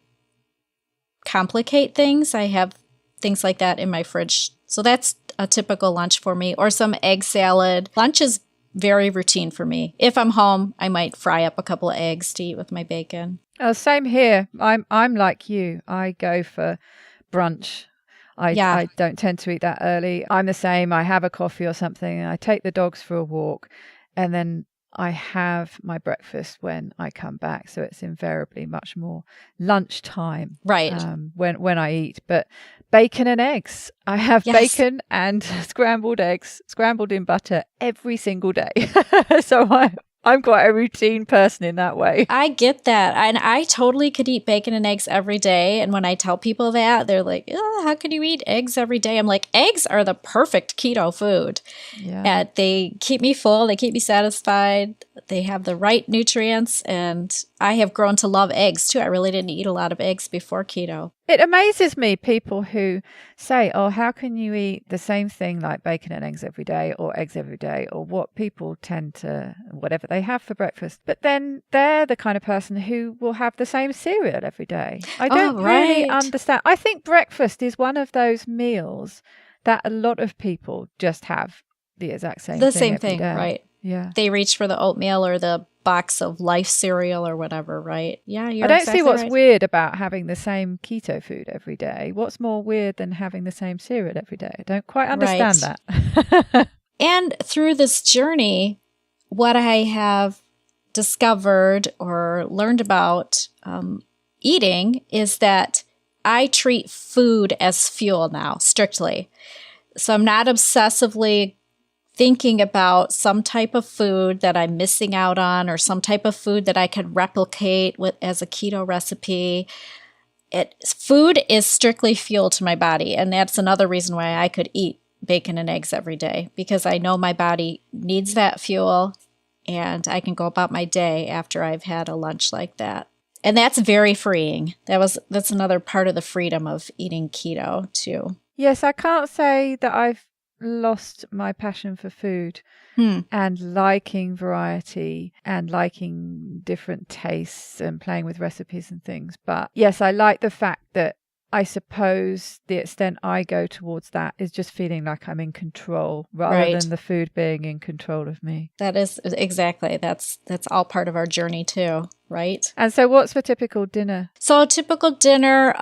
complicate things, I have things like that in my fridge. So that's a typical lunch for me, or some egg salad. Lunch is very routine for me. If I'm home, I might fry up a couple of eggs to eat with my bacon. Same here. I'm like you. I go for brunch. I don't tend to eat that early. I'm the same. I have a coffee or something, and I take the dogs for a walk, and then I have my breakfast when I come back. So it's invariably much more lunchtime, right? When I eat. But bacon and eggs. I have bacon and scrambled eggs, scrambled in butter every single day. So I'm quite a routine person in that way. I get that. And I totally could eat bacon and eggs every day. And when I tell people that, they're like, oh, how can you eat eggs every day? I'm like, eggs are the perfect keto food. Yeah. And they keep me full. They keep me satisfied. They have the right nutrients. And I have grown to love eggs too. I really didn't eat a lot of eggs before keto. It amazes me, people who say, oh, how can you eat the same thing like bacon and eggs every day, or eggs every day, or what people tend to, whatever they have for breakfast. But then they're the kind of person who will have the same cereal every day. I don't really understand. I think breakfast is one of those meals that a lot of people just have the exact same thing. The same thing, right? Yeah. They reach for the oatmeal or the box of Life cereal or whatever, right? Yeah, I don't see what's weird about having the same keto food every day. What's more weird than having the same cereal every day? I don't quite understand that. And through this journey, what I have discovered or learned about eating is that I treat food as fuel now, strictly. So I'm not obsessively thinking about some type of food that I'm missing out on, or some type of food that I could replicate as a keto recipe. Food is strictly fuel to my body. And that's another reason why I could eat bacon and eggs every day, because I know my body needs that fuel, and I can go about my day after I've had a lunch like that. And that's very freeing. That's another part of the freedom of eating keto too. Yes, I can't say that I've lost my passion for food and liking variety and liking different tastes and playing with recipes and things. But yes, I like the fact that I suppose the extent I go towards that is just feeling like I'm in control rather than the food being in control of me. That is exactly. That's all part of our journey too, right? And so what's for typical dinner? So a typical dinner,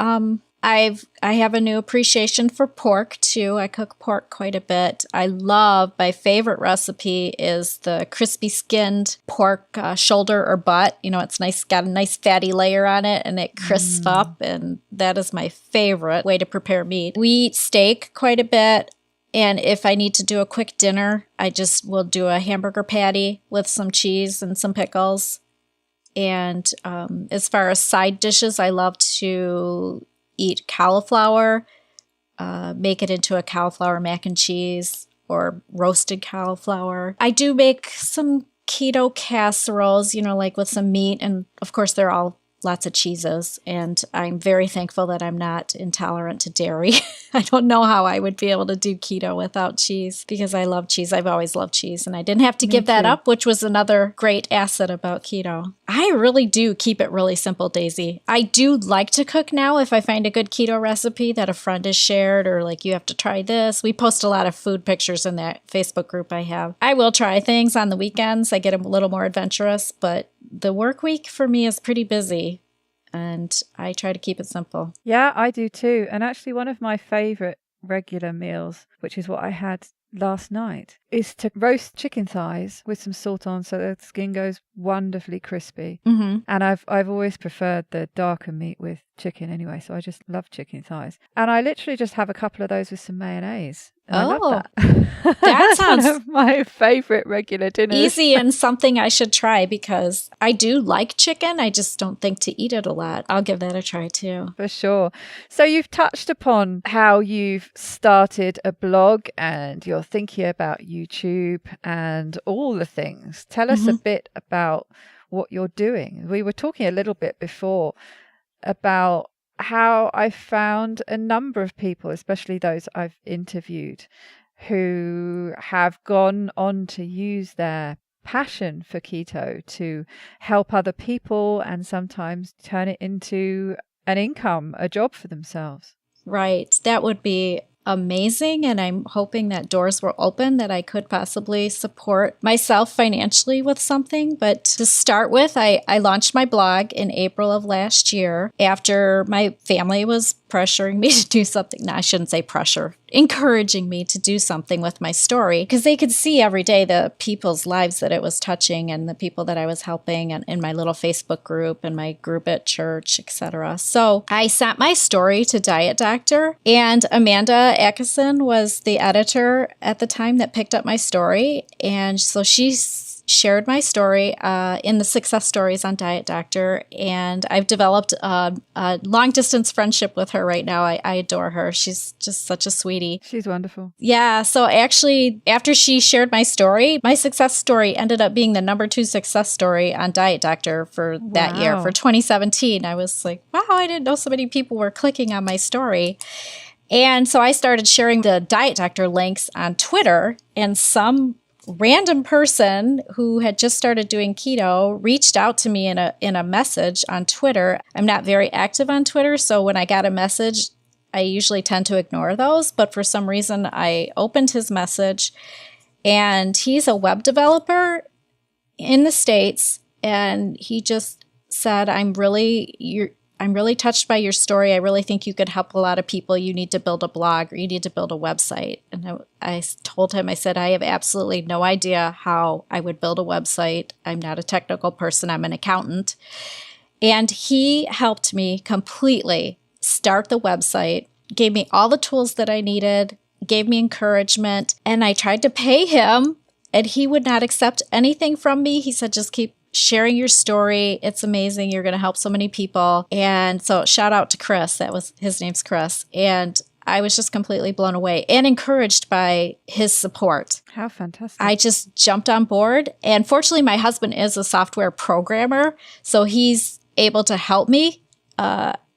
I have a new appreciation for pork too. I cook pork quite a bit. My favorite recipe is the crispy skinned pork shoulder or butt. You know, it's nice, got a nice fatty layer on it, and it crisps up, and that is my favorite way to prepare meat. We eat steak quite a bit, and if I need to do a quick dinner, I just will do a hamburger patty with some cheese and some pickles. And as far as side dishes, I love to eat cauliflower, make it into a cauliflower mac and cheese or roasted cauliflower. I do make some keto casseroles, like with some meat, and of course they're all lots of cheeses, and I'm very thankful that I'm not intolerant to dairy. I don't know how I would be able to do keto without cheese, because I love cheese. I've always loved cheese, and I didn't have to give that up, which was another great asset about keto. I really do keep it really simple, Daisy. I do like to cook now if I find a good keto recipe that a friend has shared, or like, you have to try this. We post a lot of food pictures in that Facebook group I have. I will try things on the weekends. I get a little more adventurous, but the work week for me is pretty busy, and I try to keep it simple. Yeah, I do too. And actually, one of my favorite regular meals, which is what I had last night, is to roast chicken thighs with some salt on so the skin goes wonderfully crispy. Mm-hmm. And I've always preferred the darker meat with chicken anyway, so I just love chicken thighs. And I literally just have a couple of those with some mayonnaise, I love Oh, that. that sounds one of my favorite regular dinners. easy and something I should try because I do like chicken. I just don't think to eat it a lot. I'll give that a try too. For sure. So you've touched upon how you've started a blog and you're thinking about YouTube and all the things. Tell us a bit about what you're doing. We were talking a little bit before about how I found a number of people, especially those I've interviewed, who have gone on to use their passion for keto to help other people and sometimes turn it into an income, a job for themselves. Right. That would be amazing. And I'm hoping that doors will open that I could possibly support myself financially with something. But to start with, I launched my blog in April of last year after my family was pressuring me to do something. No, I shouldn't say pressure, encouraging me to do something with my story because they could see every day the people's lives that it was touching and the people that I was helping and in my little Facebook group and my group at church, etc. So I sent my story to Diet Doctor, and Amanda Atkinson was the editor at the time that picked up my story. And so she shared my story in the success stories on Diet Doctor, and I've developed a long-distance friendship with her right now. I adore her. She's just such a sweetie. She's wonderful. Yeah, so actually, after she shared my story, my success story ended up being the #2 success story on Diet Doctor for that year, for 2017. I was like, wow, I didn't know so many people were clicking on my story. And so I started sharing the Diet Doctor links on Twitter, and some random person who had just started doing keto reached out to me in a message on Twitter. I'm not very active on Twitter, so when I got a message, I usually tend to ignore those. But for some reason, I opened his message, and he's a web developer in the States, and he just said, I'm really touched by your story. I really think you could help a lot of people. You need to build a blog or you need to build a website. And I told him, I said, I have absolutely no idea how I would build a website. I'm not a technical person. I'm an accountant. And he helped me completely start the website, gave me all the tools that I needed, gave me encouragement. And I tried to pay him, and he would not accept anything from me. He said, just keep sharing your story. It's amazing. You're going to help so many people. And so shout out to Chris. His name's Chris. And I was just completely blown away and encouraged by his support. How fantastic. I just jumped on board. And fortunately, my husband is a software programmer, so he's able to help me.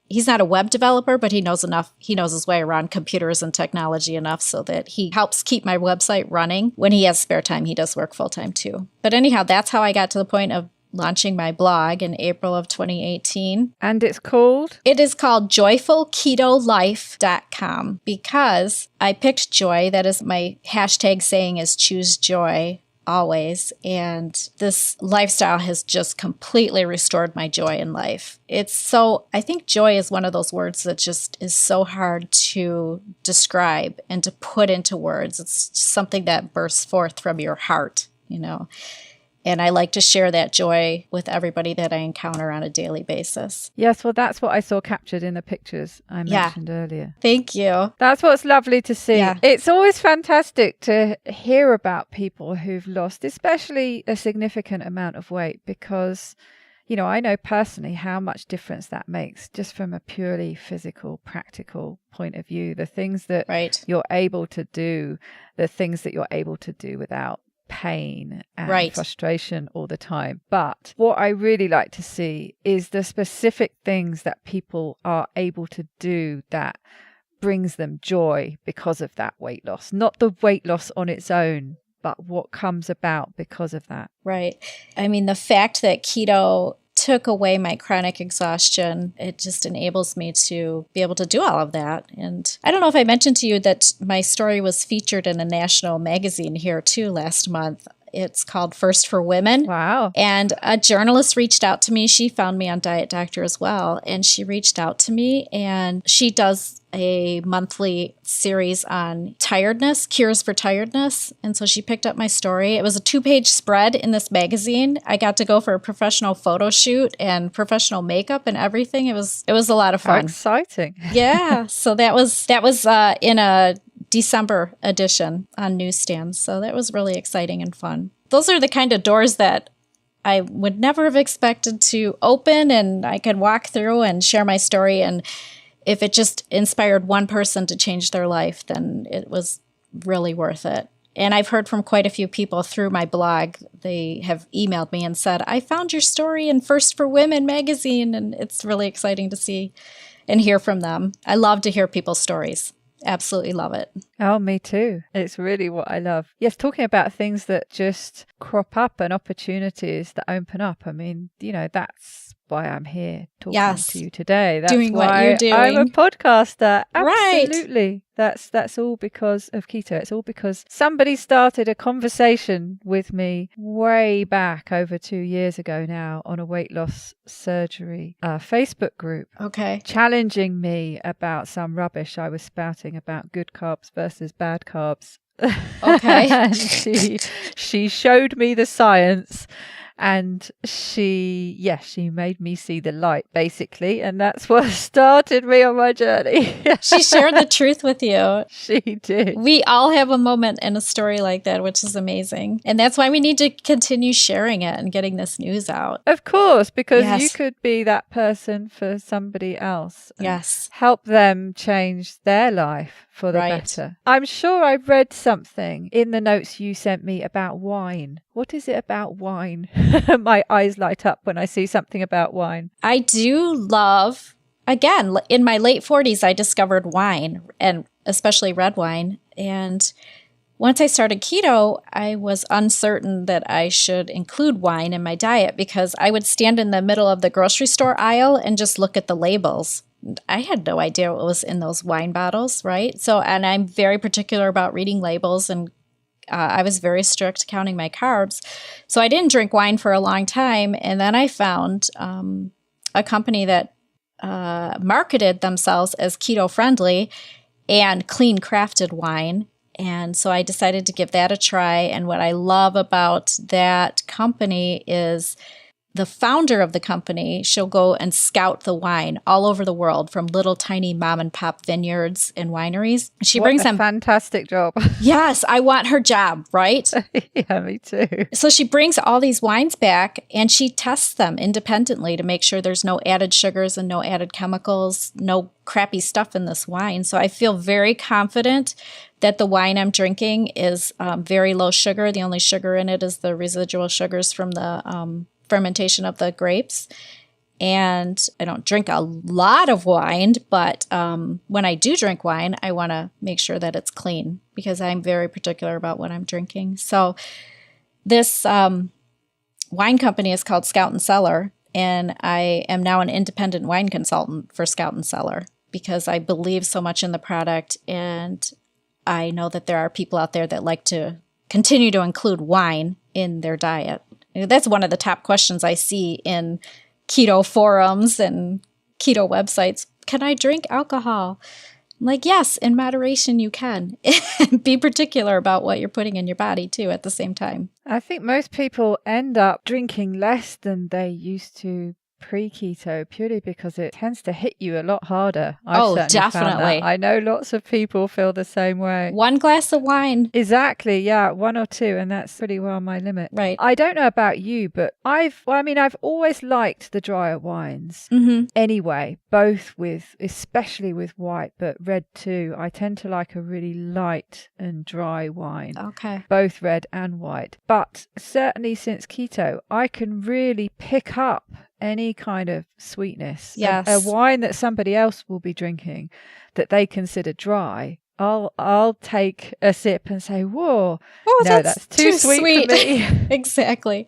He's not a web developer, but he knows enough. He knows his way around computers and technology enough so that he helps keep my website running. When he has spare time, he does work full time too. But anyhow, that's how I got to the point of launching my blog in April of 2018. And it's called? It is called joyfulketolife.com because I picked joy. That is my hashtag saying is choose joy always. And this lifestyle has just completely restored my joy in life. I think joy is one of those words that just is so hard to describe and to put into words. It's just something that bursts forth from your heart, And I like to share that joy with everybody that I encounter on a daily basis. Yes, well, that's what I saw captured in the pictures I mentioned earlier. Thank you. That's what's lovely to see. Yeah. It's always fantastic to hear about people who've lost, especially a significant amount of weight, because, I know personally how much difference that makes just from a purely physical, practical point of view. The things that you're able to do, the things that you're able to do without pain and frustration all the time. But what I really like to see is the specific things that people are able to do that brings them joy because of that weight loss. Not the weight loss on its own, but what comes about because of that. Right. I mean, the fact that keto took away my chronic exhaustion, it just enables me to be able to do all of that. And I don't know if I mentioned to you that my story was featured in a national magazine here too last month. It's called First for Women. Wow. And a journalist reached out to me. She found me on Diet Doctor as well. And she reached out to me, and she does a monthly series on tiredness, cures for tiredness. And so she picked up my story. It was a 2-page spread in this magazine. I got to go for a professional photo shoot and professional makeup and everything. It was a lot of fun. How exciting. Yeah. So that was in a December edition on newsstands. So that was really exciting and fun. Those are the kind of doors that I would never have expected to open, and I could walk through and share my story. And if it just inspired one person to change their life, then it was really worth it. And I've heard from quite a few people through my blog. They have emailed me and said, I found your story in First for Women magazine. And it's really exciting to see and hear from them. I love to hear people's stories. Absolutely love it. Oh, me too. It's really what I love. Yes, talking about things that just crop up and opportunities that open up. I mean, that's why I'm here talking to you today. That's doing why what you're doing. I'm a podcaster. Right. Absolutely. That's all because of keto. It's all because somebody started a conversation with me way back over 2 years ago now on a weight loss surgery Facebook group. Okay. Challenging me about some rubbish I was spouting about good carbs versus bad carbs. Okay. And she showed me the science. And she made me see the light, basically. And that's what started me on my journey. She shared the truth with you. She did. We all have a moment in a story like that, which is amazing. And that's why we need to continue sharing it and getting this news out. Of course, because you could be that person for somebody else. Yes. Help them change their life for the better. I'm sure I read something in the notes you sent me about wine. What is it about wine? My eyes light up when I see something about wine. I do love, again, in my late 40s, I discovered wine, and especially red wine. And once I started keto, I was uncertain that I should include wine in my diet because I would stand in the middle of the grocery store aisle and just look at the labels. I had no idea what was in those wine bottles, right? So, and I'm very particular about reading labels, and I was very strict counting my carbs. So I didn't drink wine for a long time. And then I found a company that marketed themselves as keto friendly and clean crafted wine. And so I decided to give that a try. And what I love about that company is the founder of the company, she'll go and scout the wine all over the world from little tiny mom and pop vineyards and wineries. She brings them. Fantastic job. Yes, I want her job, right? Yeah, me too. So she brings all these wines back and she tests them independently to make sure there's no added sugars and no added chemicals, no crappy stuff in this wine. So I feel very confident that the wine I'm drinking is very low sugar. The only sugar in it is the residual sugars from the fermentation of the grapes. And I don't drink a lot of wine, but when I do drink wine, I want to make sure that it's clean because I'm very particular about what I'm drinking. So this wine company is called Scout and Cellar, and I am now an independent wine consultant for Scout and Cellar because I believe so much in the product, and I know that there are people out there that like to continue to include wine in their diet. That's one of the top questions I see in keto forums and keto websites. Can I drink alcohol? I'm like, yes, in moderation you can. Be particular about what you're putting in your body too at the same time. I think most people end up drinking less than they used to pre-keto purely because it tends to hit you a lot harder. I've definitely. Found that. I know lots of people feel the same way. One glass of wine. Exactly, yeah, 1 or 2, and that's pretty well my limit. Right. I don't know about you, but I've always liked the drier wines. Mm-hmm. Anyway, especially with white, but red too. I tend to like a really light and dry wine. Okay. Both red and white. But certainly since keto, I can really pick up any kind of sweetness. Yes. A wine that somebody else will be drinking that they consider dry, I'll take a sip and say, whoa, no, that's too sweet for me. Exactly.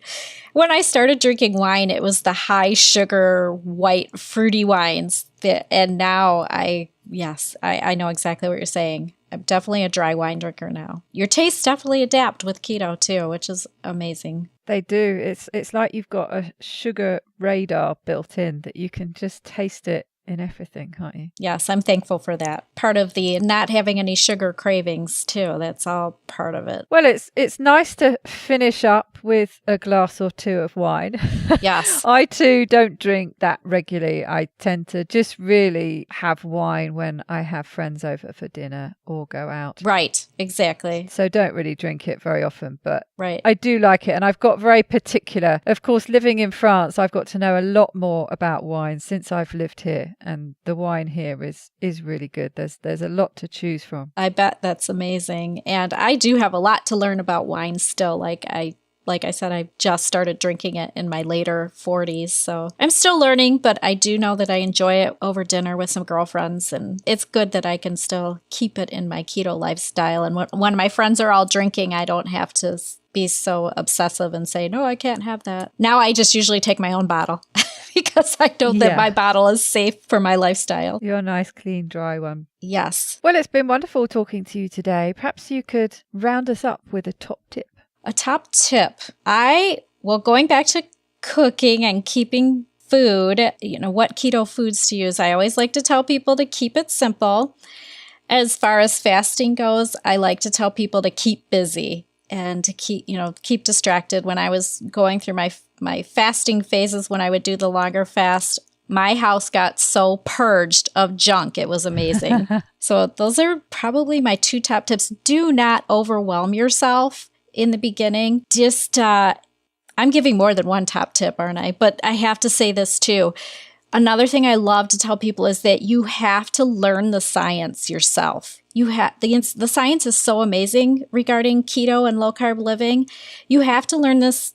When I started drinking wine, it was the high sugar, white, fruity wines. And now I know exactly what you're saying. I'm definitely a dry wine drinker now. Your tastes definitely adapt with keto too, which is amazing. They do. It's like you've got a sugar radar built in that you can just taste it in everything, can't you? Yes, I'm thankful for that. Part of the not having any sugar cravings too. That's all part of it. Well, it's nice to finish up with a glass or two of wine. Yes. I too don't drink that regularly. I tend to just really have wine when I have friends over for dinner or go out. Right, exactly. So don't really drink it very often, but right. I do like it. And I've got very particular, of course, living in France, I've got to know a lot more about wine since I've lived here. And the wine here is really good. There's a lot to choose from. I bet that's amazing. And I do have a lot to learn about wine still. Like I said, I just started drinking it in my later 40s. So I'm still learning, but I do know that I enjoy it over dinner with some girlfriends. And it's good that I can still keep it in my keto lifestyle. And when my friends are all drinking, I don't have to be so obsessive and say, no, I can't have that. Now I just usually take my own bottle because I know that my bottle is safe for my lifestyle. Your nice, clean, dry one. Yes. Well, it's been wonderful talking to you today. Perhaps you could round us up with a top tip. A top tip. Going back to cooking and keeping food, what keto foods to use. I always like to tell people to keep it simple. As far as fasting goes, I like to tell people to keep busy and to keep distracted. When I was going through my fasting phases, when I would do the longer fast, my house got so purged of junk. It was amazing. So those are probably my two top tips. Do not overwhelm yourself in the beginning. Just, I'm giving more than one top tip, aren't I? But I have to say this too. Another thing I love to tell people is that you have to learn the science yourself. The science is so amazing regarding keto and low carb living. You have to learn this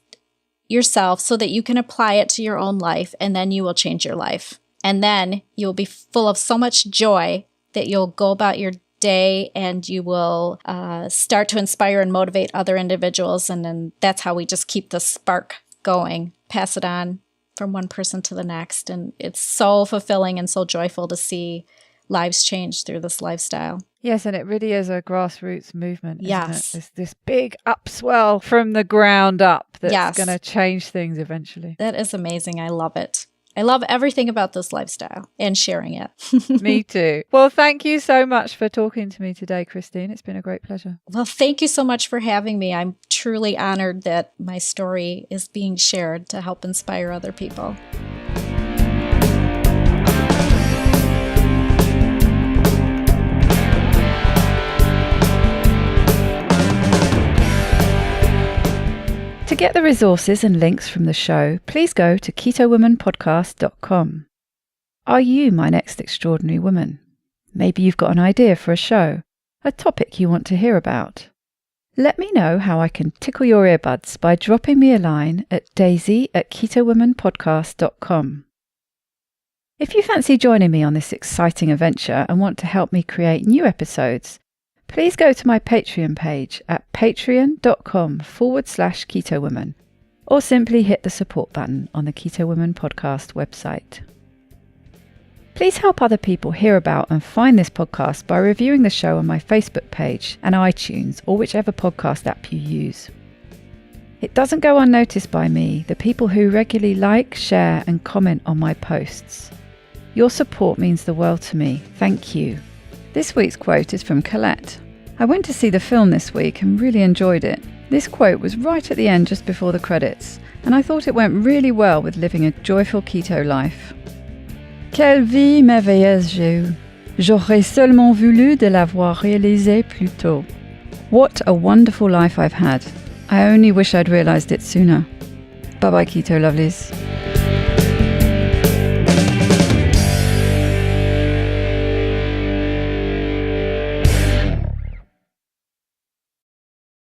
yourself so that you can apply it to your own life, and then you will change your life. And then you'll be full of so much joy that you'll go about your day and you will start to inspire and motivate other individuals. And then that's how we just keep the spark going, pass it on from one person to the next. And it's so fulfilling and so joyful to see lives change through this lifestyle. Yes, and it really is a grassroots movement, isn't yes. it? It's this big upswell from the ground up that's going to change things eventually. That is amazing. I love it. I love everything about this lifestyle and sharing it. Me too. Well, thank you so much for talking to me today, Christine. It's been a great pleasure. Well, thank you so much for having me. I'm truly honored that my story is being shared to help inspire other people. To get the resources and links from the show, please go to ketowomanpodcast.com. Are you my next extraordinary woman? Maybe you've got an idea for a show, a topic you want to hear about. Let me know how I can tickle your earbuds by dropping me a line at daisy@ketowomanpodcast.com. If you fancy joining me on this exciting adventure and want to help me create new episodes, please go to my Patreon page at patreon.com/KetoWoman, or simply hit the support button on the Keto Woman podcast website. Please help other people hear about and find this podcast by reviewing the show on my Facebook page and iTunes, or whichever podcast app you use. It doesn't go unnoticed by me, the people who regularly like, share and comment on my posts. Your support means the world to me. Thank you. This week's quote is from Colette. I went to see the film this week and really enjoyed it. This quote was right at the end just before the credits, and I thought it went really well with living a joyful keto life. Quelle vie merveilleuse j'ai eue. J'aurais seulement voulu de l'avoir réalisée plus tôt. What a wonderful life I've had. I only wish I'd realised it sooner. Bye bye, Keto Lovelies.